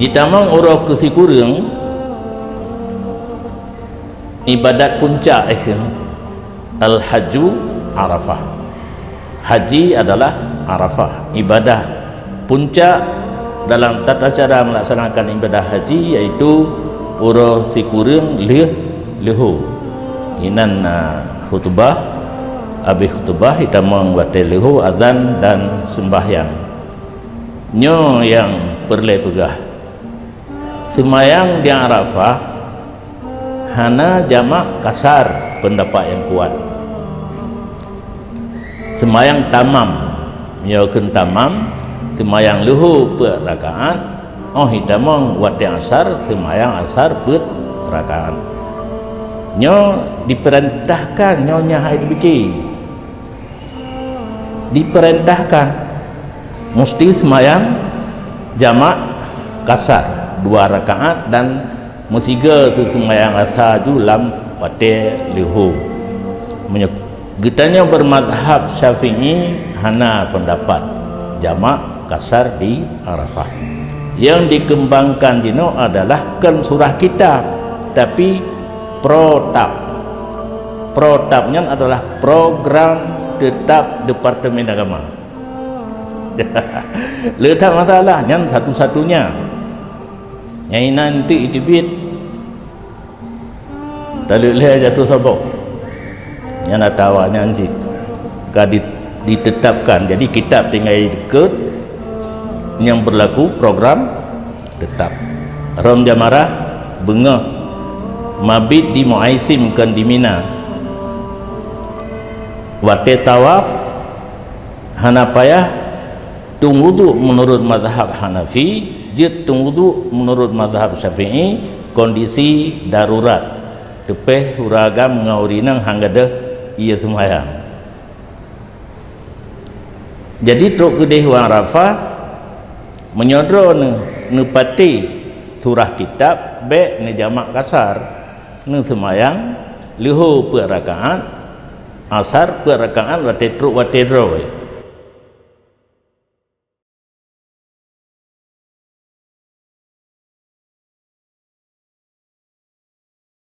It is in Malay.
Jitamang orang kusikurang ibadat puncak al-hajju Arafah. Haji adalah Arafah, ibadah puncak dalam tata cara melaksanakan ibadah haji, iaitu orang sikurang leho inan khutbah, habis khutbah hitamang batal leho, azan dan sembahyang nyo yang perle pegah. Semayang di Arafah hana jamak kasar, pendapat yang kuat. Semayang tamam, nyokeun tamam, semayang luhu per rakaat, hitamang wate asar, semayang asar per rakaat. Nyo diperintahkan nyonya hai dibiki, diperintahkan mesti semayang jamak kasar 2 rakaat dan musiga tu semayang asar ju lam wate luhu. Getanya bermadhab Syafi'i hana pendapat jamak kasar di Arafah. Yang dikembangkan dino adalah kan surah kitab, tapi protapnya adalah program tetap Departemen Agama. Letak masalah yang satu-satunya yang nanti itibit dalilnya jatuh sabok yang nak tawaknya anjing ditetapkan. Jadi kitab tinggal ikut yang berlaku program tetap. Rom Jamarah bengah mabit di Muaisim kan di Mina, wate tawaf hana payah tunggudu menurut mazhab Hanafi, jid tunggudu menurut mazhab Syafi'i, kondisi darurat tepeh huragam ngaurinang hanggadah ia semayang. Jadi truk gedeh wang Arafah menyodro nepati surah kitab be ne jamak kasar ne semayang lihu per rakaat asar per rakaat wate truk wate dro.